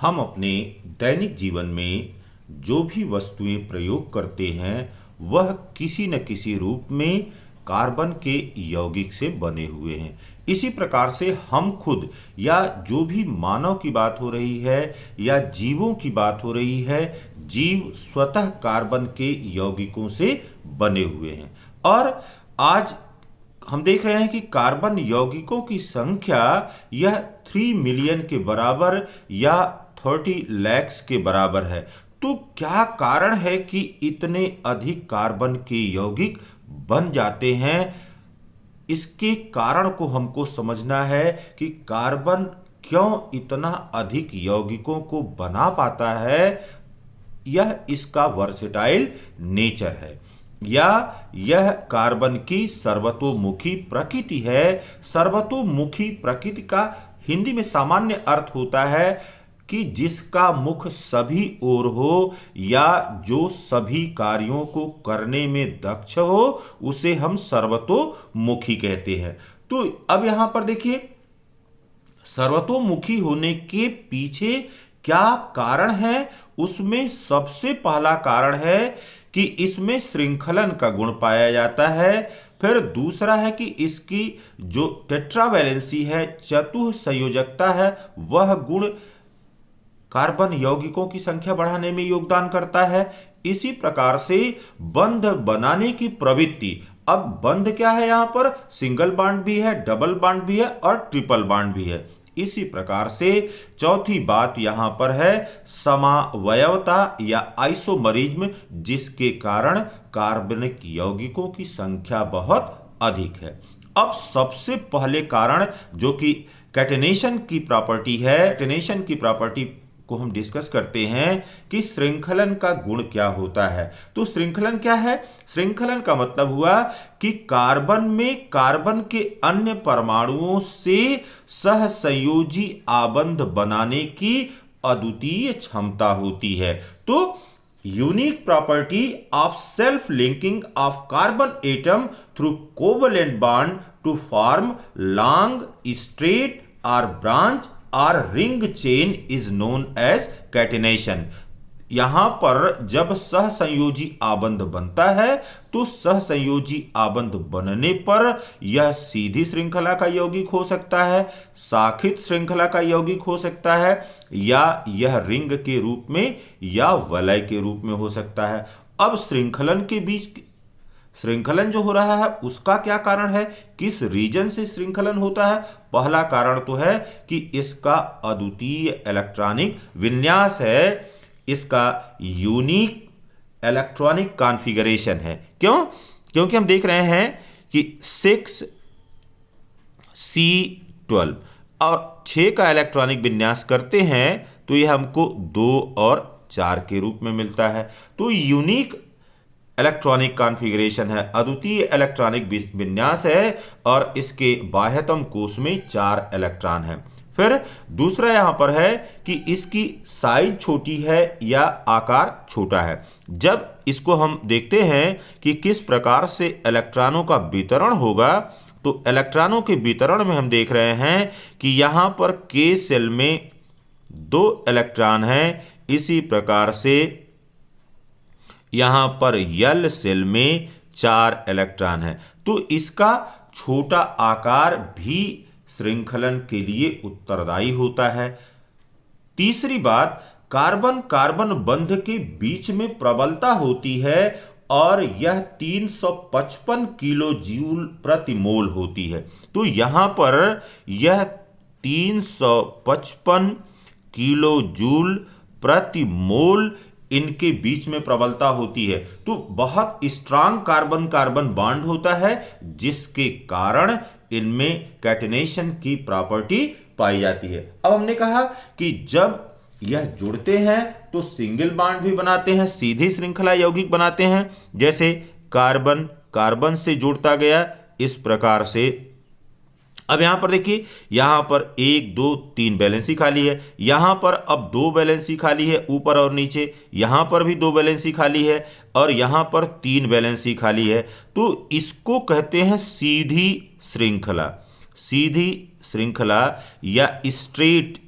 हम अपने दैनिक जीवन में जो भी वस्तुएं प्रयोग करते हैं वह किसी न किसी रूप में कार्बन के यौगिक से बने हुए हैं। इसी प्रकार से हम खुद या जो भी मानव की बात हो रही है या जीवों की बात हो रही है, जीव स्वतः कार्बन के यौगिकों से बने हुए हैं। और आज हम देख रहे हैं कि कार्बन यौगिकों की संख्या यह 3 मिलियन के बराबर या 30 लाख के बराबर है। तो क्या कारण है कि इतने अधिक कार्बन के यौगिक बन जाते हैं? इसके कारण को हमको समझना है कि कार्बन क्यों इतना अधिक यौगिकों को बना पाता है। यह इसका वर्सेटाइल नेचर है या यह कार्बन की सर्वतोमुखी प्रकृति है। सर्वतोमुखी प्रकृति का हिंदी में सामान्य अर्थ होता है कि जिसका मुख सभी ओर हो या जो सभी कार्यों को करने में दक्ष हो, उसे हम सर्वतोमुखी कहते हैं। तो अब यहां पर देखिए, सर्वतोमुखी होने के पीछे क्या कारण है? उसमें सबसे पहला कारण है कि इसमें श्रृंखलन का गुण पाया जाता है। फिर दूसरा है कि इसकी जो टेट्रावैलेंसी है, चतुः संयोजकता है, वह गुण कार्बन यौगिकों की संख्या बढ़ाने में योगदान करता है। इसी प्रकार से बंध बनाने की प्रवृत्ति, अब बंध क्या है, यहां पर सिंगल बॉन्ड भी है, डबल बॉन्ड भी है और ट्रिपल बॉन्ड भी है। इसी प्रकार से चौथी बात यहां पर है समावयवता या आइसोमरिज्म, जिसके कारण कार्बनिक यौगिकों की संख्या बहुत अधिक है। अब सबसे पहले कारण जो कि कैटेनेशन की प्रॉपर्टी है, कैटेनेशन की प्रॉपर्टी को हम डिस्कस करते हैं कि श्रृंखलन का गुण क्या होता है। तो श्रृंखलन क्या है? श्रृंखलन का मतलब हुआ कि कार्बन में कार्बन के अन्य परमाणुओं से सहसंयोजी आबंध बनाने की अद्वितीय क्षमता होती है। तो unique property of self linking of carbon atom through covalent bond to form long straight और ब्रांच और ring chain is known as catenation. यहां पर जब सहसंयोजी आबंध बनता है तो सहसंयोजी आबंध बनने पर यह सीधी श्रृंखला का यौगिक हो सकता है, शाखित श्रृंखला का यौगिक हो सकता है, या यह रिंग के रूप में या वलय के रूप में हो सकता है। अब श्रृंखलन के बीच श्रृंखलन जो हो रहा है उसका क्या कारण है? किस रीजन से श्रृंखलन होता है? पहला कारण तो है कि इसका अद्वितीय इलेक्ट्रॉनिक विन्यास है, इसका यूनिक इलेक्ट्रॉनिक कॉन्फ़िगरेशन है। क्यों? क्योंकि हम देख रहे हैं कि 6C12 और 6 का इलेक्ट्रॉनिक विन्यास करते हैं तो यह हमको 2 और 4 के रूप में मिलता है। तो यूनिक इलेक्ट्रॉनिक कॉन्फ़िगरेशन है, अद्वितीय इलेक्ट्रॉनिक विन्यास है और इसके बाह्यतम कोश में 4 इलेक्ट्रॉन हैं। फिर दूसरा यहां पर है कि इसकी साइज छोटी है या आकार छोटा है। जब इसको हम देखते हैं कि किस प्रकार से इलेक्ट्रॉनों का वितरण होगा, तो इलेक्ट्रॉनों के वितरण में हम देख रहे हैं कि यहां पर K सेल में 2 इलेक्ट्रॉन हैं, इसी प्रकार से यहां पर L सेल में 4 इलेक्ट्रॉन हैं। तो इसका छोटा आकार भी श्रृंखलन के लिए उत्तरदायी होता है। तीसरी बात, कार्बन कार्बन बंध के बीच में प्रबलता होती है और यह 355 किलो जूल प्रति मोल होती है। तो यहां पर यह 355 किलो जूल प्रति मोल इनके बीच में प्रबलता होती है। तो बहुत स्ट्रांग कार्बन कार्बन बॉन्ड होता है, जिसके कारण इनमें कैटेनेशन की प्रॉपर्टी पाई जाती है। अब हमने कहा कि जब यह जुड़ते हैं तो सिंगल बॉन्ड भी बनाते हैं, सीधी श्रृंखला यौगिक बनाते हैं। जैसे कार्बन कार्बन से जुड़ता गया, इस प्रकार से। अब यहां पर देखिए, यहां पर 1 2 3 वैलेंसी खाली है, यहां पर अब 2 वैलेंसी खाली है ऊपर और नीचे, यहां पर भी 2 वैलेंसी खाली है और यहां पर 3 वैलेंसी खाली है। तो इसको कहते हैं सीधी श्रृंखला, सीधी श्रृंखला या straight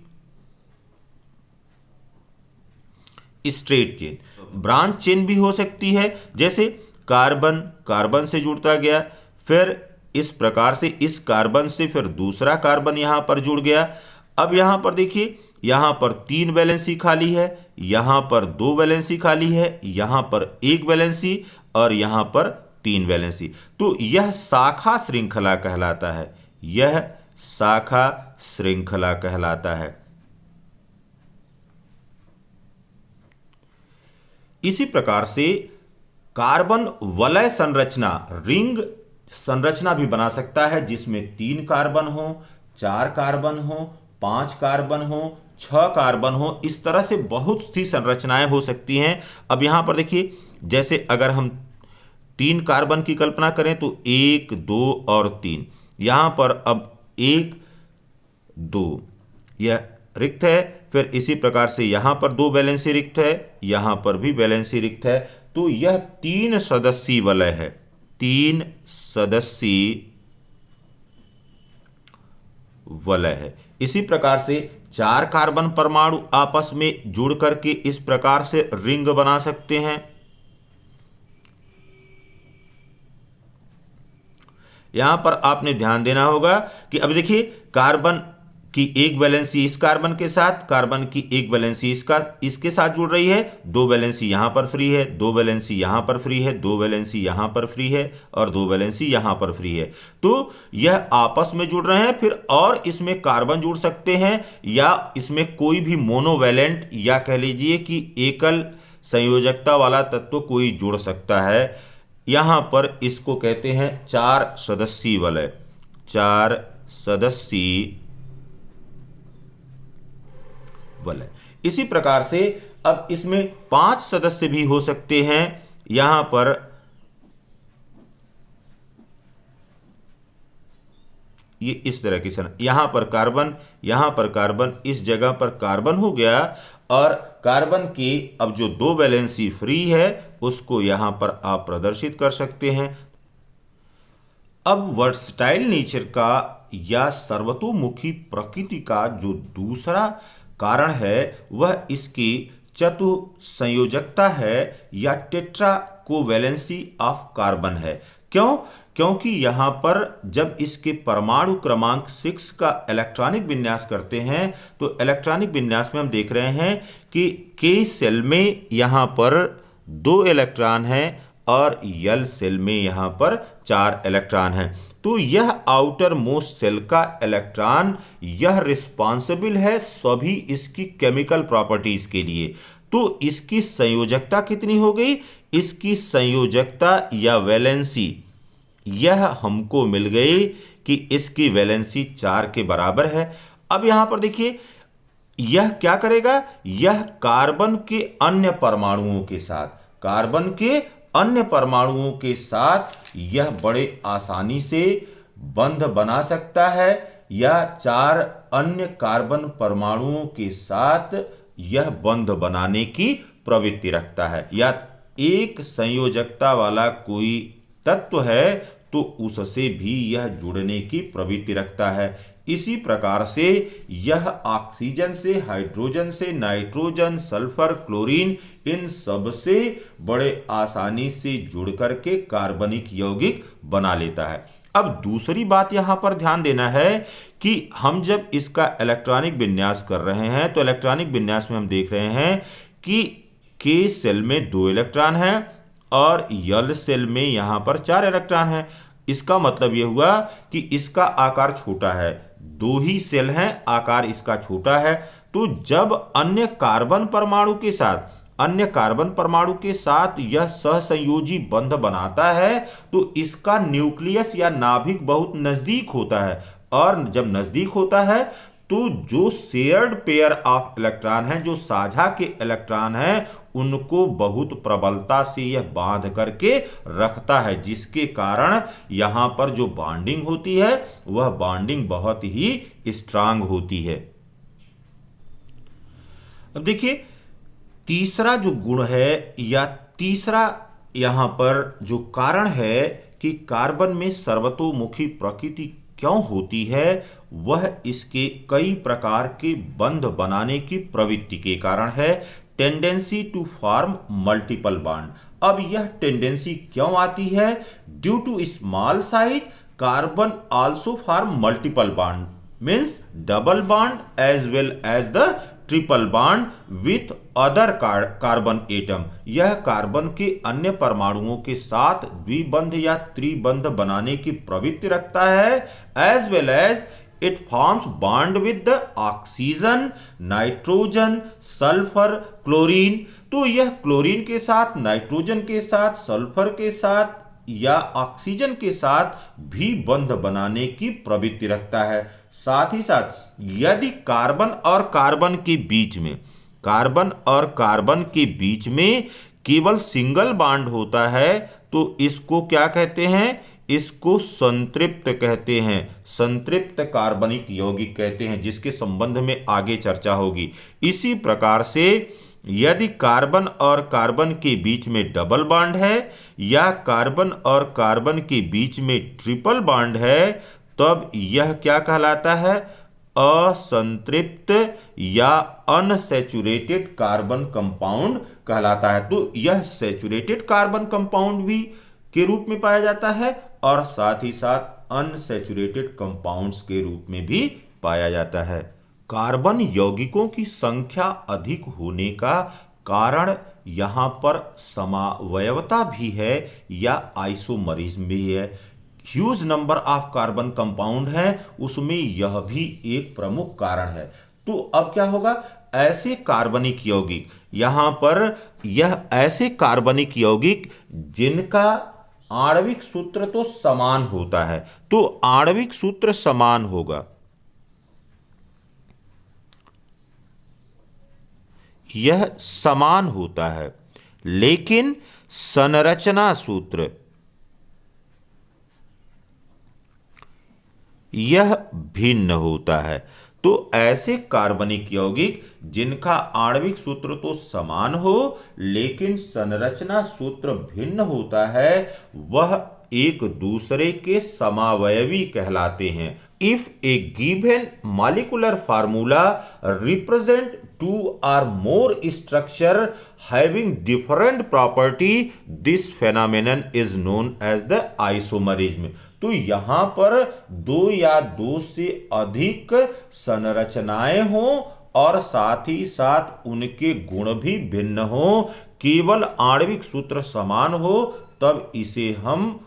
straight chain. Branch chain भी हो सकती है, जैसे कार्बन कार्बन से जुड़ता गया, फिर इस प्रकार से इस कार्बन से फिर दूसरा कार्बन यहां पर जुड़ गया। अब यहां पर देखिए, यहां पर 3 वैलेंसी खाली है, यहां पर 2 वैलेंसी खाली है, यहां पर 1 वैलेंसी और यहां पर 3 वैलेंसी। तो यह शाखा श्रृंखला कहलाता है, यह शाखा श्रृंखला कहलाता है। इसी प्रकार से कार्बन वलय संरचना, रिंग संरचना भी बना सकता है, जिसमें 3 कार्बन हो, 4 कार्बन हो, 5 कार्बन हो, 6 कार्बन हो। इस तरह से बहुत सी संरचनाएं हो सकती हैं। अब यहां पर देखिए, जैसे अगर हम 3 कार्बन की कल्पना करें तो 1, 2 और 3, यहां पर अब 1, 2 यह रिक्त है, फिर इसी प्रकार से यहां पर 2 वैलेंसी रिक्त है, यहां पर भी वैलेंसी रिक्त है। तो यह 3 सदस्यीय वलय है, 3 सदस्यीय वलय है। इसी प्रकार से 4 कार्बन परमाणु आपस में जुड़ करके इस प्रकार से रिंग बना सकते हैं। यहां पर आपने ध्यान देना होगा कि अब देखिए, कार्बन की 1 वैलेंसी इस कार्बन के साथ, कार्बन की 1 वैलेंसी इसके साथ जुड़ रही है, 2 वैलेंसी यहां पर फ्री है, 2 वैलेंसी यहां पर फ्री है, 2 वैलेंसी यहां पर फ्री है और 2 वैलेंसी यहां पर फ्री है। तो यह आपस में जुड़ रहे हैं। फिर और इसमें कार्बन जुड़ सकते हैं, या इसमें कोई भी मोनोवैलेंट या कह लीजिए कि एकल संयोजकता वाला तत्व कोई जुड़ सकता है। यहां पर इसको कहते हैं 4 सदस्यीय वलय, 4 सदस्यीय वलय। इसी प्रकार से अब इसमें 5 सदस्य भी हो सकते हैं। यहां पर ये इस तरह की यहां पर कार्बन, यहां पर कार्बन, इस जगह पर कार्बन हो गया, और कार्बन की अब जो 2 वैलेंसी फ्री है उसको यहां पर आप प्रदर्शित कर सकते हैं। अब वर्सटाइल नेचर का या सर्वतोमुखी प्रकृति का जो दूसरा कारण है वह इसकी चतुसंयोजकता है या टेट्रा कोवैलेंसी ऑफ कार्बन है। क्यों? क्योंकि यहां पर जब इसके परमाणु क्रमांक 6 का इलेक्ट्रॉनिक विन्यास करते हैं तो इलेक्ट्रॉनिक विन्यास में हम देख रहे हैं कि के सेल में यहां पर 2 इलेक्ट्रॉन हैं और यल सेल में यहां पर 4 इलेक्ट्रॉन हैं। तो यह आउटर मोस्ट सेल का इलेक्ट्रॉन यह रिस्पॉन्सिबल है सभी इसकी केमिकल प्रॉपर्टीज के लिए। तो इसकी संयोजकता कितनी हो गई? इसकी संयोजकता या वैलेंसी यह हमको मिल गई कि इसकी वैलेंसी 4 के बराबर है। अब यहां पर देखिए, यह क्या करेगा? यह कार्बन के अन्य परमाणुओं के साथ, कार्बन के अन्य परमाणुओं के साथ यह बड़े आसानी से बंध बना सकता है, या 4 अन्य कार्बन परमाणुओं के साथ यह बंध बनाने की प्रवृत्ति रखता है। या एक संयोजकता वाला कोई तत्व है तो उससे भी यह जुड़ने की प्रवृत्ति रखता है। इसी प्रकार से यह ऑक्सीजन से, हाइड्रोजन से, नाइट्रोजन, सल्फर, क्लोरीन, इन सब से बड़े आसानी से जुड़ करके कार्बनिक यौगिक बना लेता है। अब दूसरी बात यहां पर ध्यान देना है कि हम जब इसका इलेक्ट्रॉनिक विन्यास कर रहे हैं तो इलेक्ट्रॉनिक विन्यास में हम देख रहे हैं कि के सेल में 2 इलेक्ट्रॉन हैं और यल सेल में यहां पर 4 इलेक्ट्रॉन हैं। इसका मतलब यह हुआ कि इसका आकार छोटा है, 2 ही सेल हैं, आकार इसका छोटा है। तो जब अन्य कार्बन परमाणु के साथ, अन्य कार्बन परमाणु के साथ यह सहसंयोजी बंध बनाता है तो इसका न्यूक्लियस या नाभिक बहुत नजदीक होता है, और जब नजदीक होता है तो जो शेयर्ड पेयर ऑफ इलेक्ट्रॉन हैं, जो साझा के इलेक्ट्रॉन हैं, उनको बहुत प्रबलता से यह बांध करके रखता है, जिसके कारण यहां पर जो बॉन्डिंग होती है वह बॉन्डिंग बहुत ही स्ट्रांग होती है। अब देखिए, तीसरा जो गुण है या तीसरा यहां पर जो कारण है कि कार्बन में सर्वतोमुखी प्रकृति क्यों होती है, वह इसके कई प्रकार के बंध बनाने की प्रवृत्ति के कारण है। Tendency to form multiple bond. अब यह टेंडेंसी क्यों आती है? Due to small size carbon also form multiple bond, means double bond as well as the triple bond with other carbon atom. यह कार्बन के अन्य परमाणुओं के साथ द्विबंध या त्रिबंध बनाने की प्रवृत्ति रखता है, as well as it forms bond with the oxygen, nitrogen, sulphur, chlorine. तो यह क्लोरीन के साथ, नाइट्रोजन के साथ, सल्फर के साथ या ऑक्सीजन के साथ भी बंध बनाने की प्रवृत्ति रखता है। साथ ही साथ यदि कार्बन और कार्बन के बीच में, कार्बन और कार्बन के बीच में केवल सिंगल बॉन्ड होता है तो इसको क्या कहते हैं? इसको संतृप्त कहते हैं, संतृप्त कार्बनिक यौगिक कहते हैं, जिसके संबंध में आगे चर्चा होगी। इसी प्रकार से यदि कार्बन और कार्बन के बीच में डबल बॉन्ड है या कार्बन और कार्बन के बीच में ट्रिपल बॉन्ड है, तब यह क्या कहलाता है? असंतृप्त या अनसैचुरेटेड कार्बन कंपाउंड कहलाता है। तो यह सैचुरेटेड कार्बन कंपाउंड भी के रूप में पाया जाता है और साथ ही साथ अनसैचुरेटेड कंपाउंड्स के रूप में भी पाया जाता है। कार्बन यौगिकों की संख्या अधिक होने का कारण यहाँ पर समावयवता भी है या आइसोमरिज्म भी है। Huge number of carbon compound है, उसमें यह भी एक प्रमुख कारण है। तो अब क्या होगा? ऐसे कार्बनिक यौगिक, यहां पर यह ऐसे कार्बनिक यौगिक जिनका आणविक सूत्र तो समान होता है, तो आणविक सूत्र समान होगा, यह समान होता है, लेकिन संरचना सूत्र यह भिन्न होता है। तो ऐसे कार्बनिक यौगिक जिनका आणविक सूत्र तो समान हो लेकिन संरचना सूत्र भिन्न होता है, वह एक दूसरे के समावयवी कहलाते हैं। If A given molecular formula represent two or more structure having different property, this phenomenon is known as the isomerism। तो यहां पर दो या दो से अधिक संरचनाएं हों और साथ ही साथ उनके गुण भी भिन्न हो, केवल आणविक सूत्र समान हो, तब इसे हम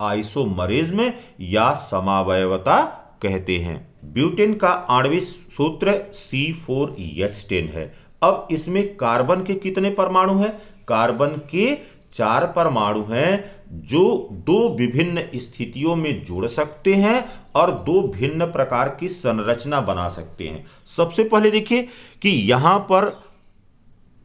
आइसोमरिज्म या समावयवता कहते हैं। ब्यूटेन का आणविक सूत्र C4H10 है। अब इसमें कार्बन के कितने परमाणु हैं? कार्बन के 4 परमाणु हैं जो दो विभिन्न स्थितियों में जुड़ सकते हैं और दो भिन्न प्रकार की संरचना बना सकते हैं। सबसे पहले देखिए कि यहां पर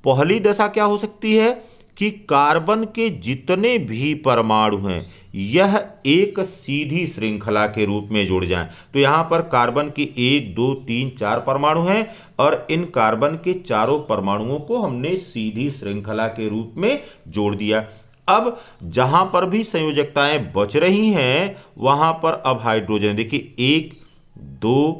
पहली दशा क्या हो सकती है कि कार्बन के जितने भी परमाणु हैं यह एक सीधी श्रृंखला के रूप में जुड़ जाएं। तो यहां पर कार्बन के 1 2 3 4 परमाणु हैं और इन कार्बन के चारों परमाणुओं को हमने सीधी श्रृंखला के रूप में जोड़ दिया। अब जहां पर भी संयोजकताएं बच रही हैं वहां पर अब हाइड्रोजन, देखिए 1 2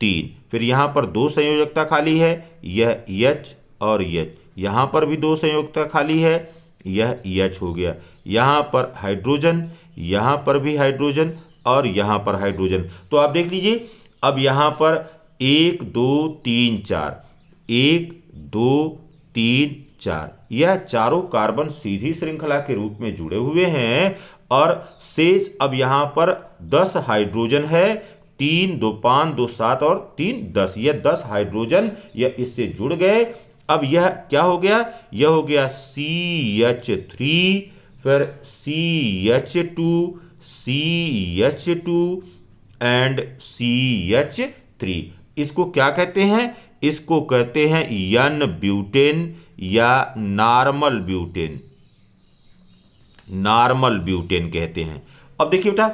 3, फिर यहां पर 2 संयोजकता खाली है, यह H और H, यहां पर भी 2 संयोजकता खाली है, यह H हो गया, यहां पर हाइड्रोजन, यहां पर भी हाइड्रोजन और यहां पर हाइड्रोजन। तो आप देख लीजिए अब यहां पर 1 2 3 4, 1 2 3 4, यह चारों कार्बन सीधी श्रृंखला के रूप में जुड़े हुए हैं और शेष अब यहां पर 10 हाइड्रोजन है, 3 2 5 2 7 और 3 10, यह 10 हाइड्रोजन यह इससे जुड़ गए। अब यह क्या हो गया? यह हो गया CH3, फिर CH2, CH2 एंड CH3। इसको क्या कहते हैं? इसको कहते हैं N ब्यूटेन या नॉर्मल ब्यूटेन, नॉर्मल ब्यूटेन कहते हैं। अब देखिए बेटा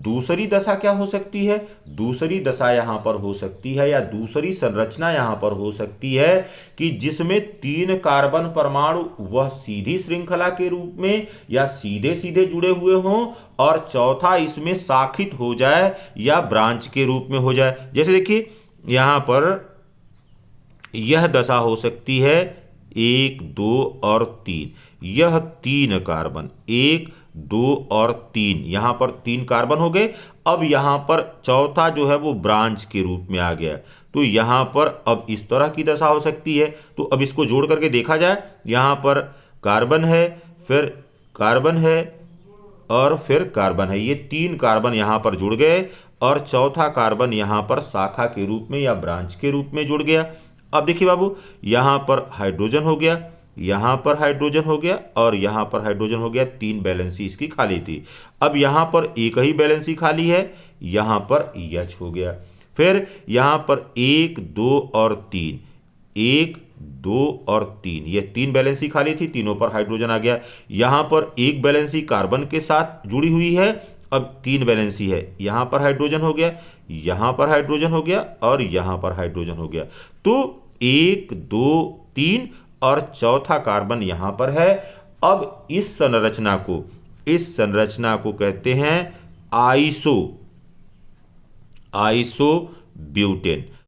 दूसरी दशा क्या हो सकती है? दूसरी दशा यहां पर हो सकती है या दूसरी संरचना यहां पर हो सकती है कि जिसमें 3 कार्बन परमाणु वह सीधी श्रृंखला के रूप में या सीधे सीधे जुड़े हुए हों और चौथा इसमें शाखित हो जाए या ब्रांच के रूप में हो जाए। जैसे देखिए यहां पर यह दशा हो सकती है 1 2 और 3, यह 3 कार्बन, 1 2 और 3, यहां पर 3 कार्बन हो गए। अब यहां पर चौथा जो है वो ब्रांच के रूप में आ गया, तो यहां पर अब इस तरह की दशा हो सकती है। तो अब इसको जोड़ करके देखा जाए, यहां पर कार्बन है, फिर कार्बन है और फिर कार्बन है, ये 3 कार्बन यहां पर जुड़ गए और चौथा कार्बन यहां पर शाखा के रूप में या ब्रांच के रूप में जुड़ गया। अब देखिए बाबू, यहां पर हाइड्रोजन हो गया, यहां पर हाइड्रोजन हो गया और यहां पर हाइड्रोजन हो गया, 3 वैलेंसी इसकी खाली थी। अब यहां पर एक ही वैलेंसी खाली है, यहां पर H हो गया। फिर यहां पर 1 2 और 3, 1 2 और 3, ये 3 वैलेंसी खाली थी, तीनों पर हाइड्रोजन आ गया। यहां पर एक वैलेंसी कार्बन के साथ जुड़ी हुई है, अब 3 वैलेंसी है, यहां पर हाइड्रोजन हो गया, यहां पर हाइड्रोजन हो गया और यहां पर हाइड्रोजन हो गया। तो 1 2 3 और चौथा कार्बन यहां पर है। अब इस संरचना को कहते हैं आइसो ब्यूटेन।